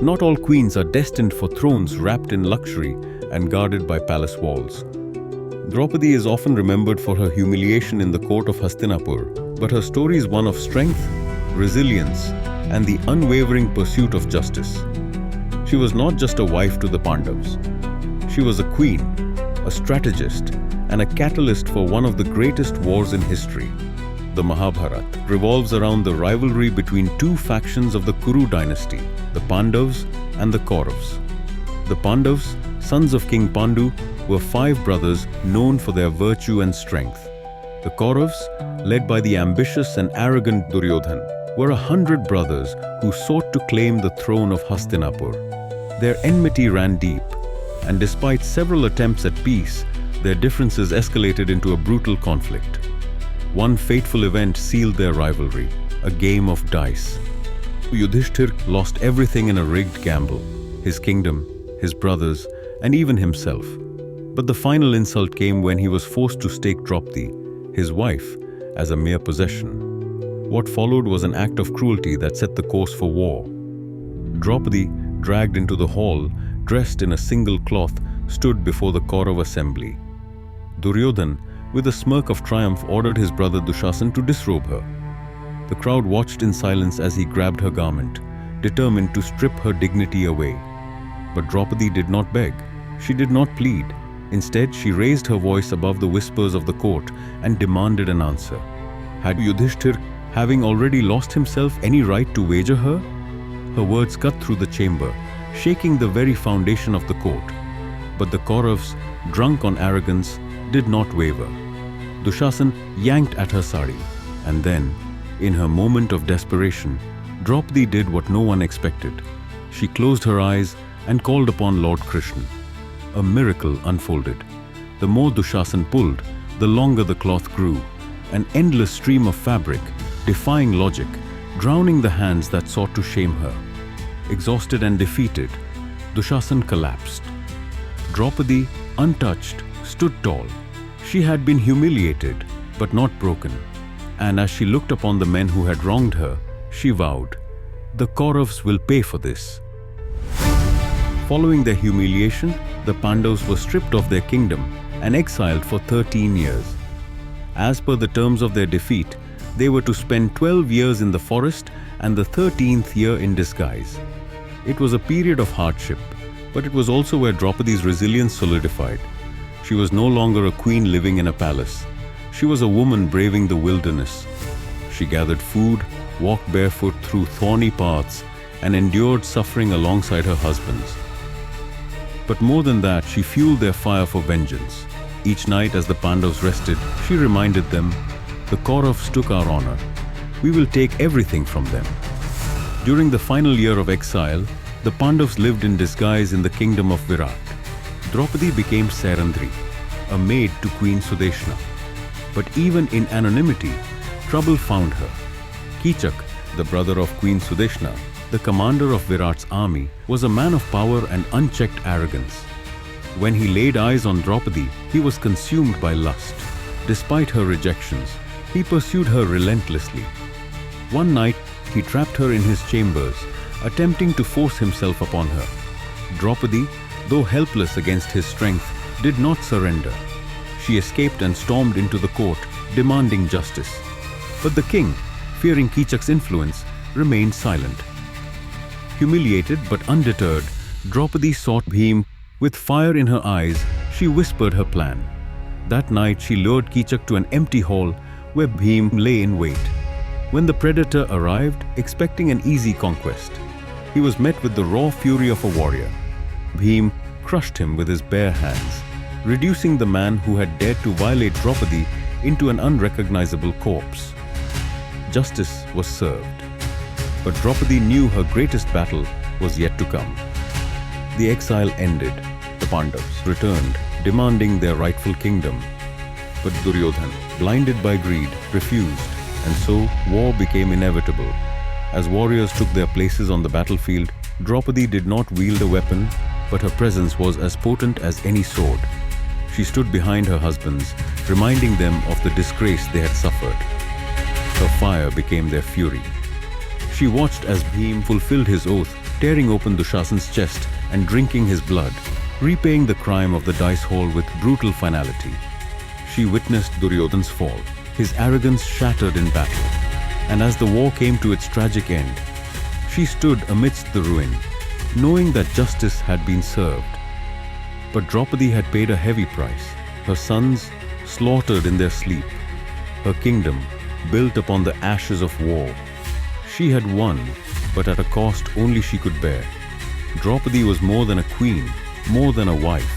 Not all queens are destined for thrones wrapped in luxury and guarded by palace walls. Draupadi is often remembered for her humiliation in the court of Hastinapur, but her story is one of strength, resilience, and the unwavering pursuit of justice. She was not just a wife to the Pandavs. She was a queen, a strategist, and a catalyst for one of the greatest wars in history. The Mahabharat revolves around the rivalry between two factions of the Kuru dynasty, the Pandavs and the Kauravas. The Pandavs, sons of King Pandu, were 5 brothers known for their virtue and strength. The Kauravas, led by the ambitious and arrogant Duryodhan, were 100 brothers who sought to claim the throne of Hastinapur. Their enmity ran deep, and despite several attempts at peace, their differences escalated into a brutal conflict. One fateful event sealed their rivalry, a game of dice. Yudhishthir lost everything in a rigged gamble, his kingdom, his brothers, and even himself. But the final insult came when he was forced to stake Draupadi, his wife, as a mere possession. What followed was an act of cruelty that set the course for war. Draupadi, dragged into the hall, dressed in a single cloth, stood before the Kaurav assembly. Duryodhan, with a smirk of triumph, ordered his brother Dushasan to disrobe her. The crowd watched in silence as he grabbed her garment, determined to strip her dignity away. But Draupadi did not beg. She did not plead. Instead, she raised her voice above the whispers of the court and demanded an answer. Had Yudhishthir, having already lost himself, any right to wager her? Her words cut through the chamber, shaking the very foundation of the court. But the Kauravas, drunk on arrogance, did not waver. Dushasan yanked at her sari, and then, in her moment of desperation, Draupadi did what no one expected. She closed her eyes and called upon Lord Krishna. A miracle unfolded. The more Dushasan pulled, the longer the cloth grew, an endless stream of fabric, defying logic, drowning the hands that sought to shame her. Exhausted and defeated, Dushasan collapsed. Draupadi, untouched, stood tall. She had been humiliated, but not broken. And as she looked upon the men who had wronged her, she vowed, "The Kauravas will pay for this." Following their humiliation, the Pandavs were stripped of their kingdom and exiled for 13 years. As per the terms of their defeat, they were to spend 12 years in the forest and the 13th year in disguise. It was a period of hardship, but it was also where Draupadi's resilience solidified. She was no longer a queen living in a palace. She was a woman braving the wilderness. She gathered food, walked barefoot through thorny paths, and endured suffering alongside her husbands. But more than that, she fueled their fire for vengeance. Each night as the Pandavs rested, she reminded them, "The Kauravas took our honor. We will take everything from them." During the final year of exile, the Pandavs lived in disguise in the kingdom of Virat. Draupadi became Sarandri, a maid to Queen Sudeshna. But even in anonymity, trouble found her. Kichak, the brother of Queen Sudeshna, the commander of Virat's army, was a man of power and unchecked arrogance. When he laid eyes on Draupadi, he was consumed by lust. Despite her rejections, he pursued her relentlessly. One night, he trapped her in his chambers, attempting to force himself upon her. Draupadi, though helpless against his strength, did not surrender. She escaped and stormed into the court, demanding justice. But the king, fearing Kichak's influence, remained silent. Humiliated but undeterred, Draupadi sought Bhim. With fire in her eyes, she whispered her plan. That night, she lured Kichak to an empty hall where Bhim lay in wait. When the predator arrived, expecting an easy conquest, he was met with the raw fury of a warrior. Bhim crushed him with his bare hands, reducing the man who had dared to violate Draupadi into an unrecognizable corpse. Justice was served, but Draupadi knew her greatest battle was yet to come. The exile ended. The Pandavs returned, demanding their rightful kingdom. But Duryodhan, blinded by greed, refused, and so war became inevitable. As warriors took their places on the battlefield, Draupadi did not wield a weapon, but her presence was as potent as any sword. She stood behind her husbands, reminding them of the disgrace they had suffered. Her fire became their fury. She watched as Bhim fulfilled his oath, tearing open Dushasan's chest and drinking his blood, repaying the crime of the dice hole with brutal finality. She witnessed Duryodhan's fall, his arrogance shattered in battle. And as the war came to its tragic end, she stood amidst the ruin, knowing that justice had been served. But Draupadi had paid a heavy price, her sons slaughtered in their sleep, her kingdom built upon the ashes of war. She had won, but at a cost only she could bear. Draupadi was more than a queen, more than a wife.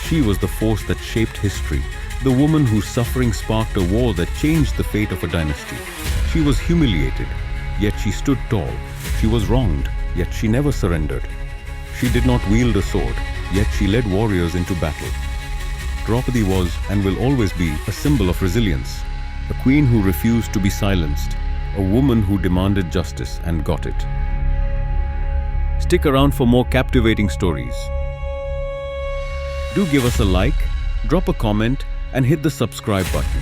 She was the force that shaped history, the woman whose suffering sparked a war that changed the fate of a dynasty. She was humiliated, yet she stood tall. She was wronged, yet she never surrendered. She did not wield a sword, yet she led warriors into battle. Draupadi was and will always be a symbol of resilience, a queen who refused to be silenced, a woman who demanded justice and got it. Stick around for more captivating stories. Do give us a like, drop a comment, and hit the subscribe button.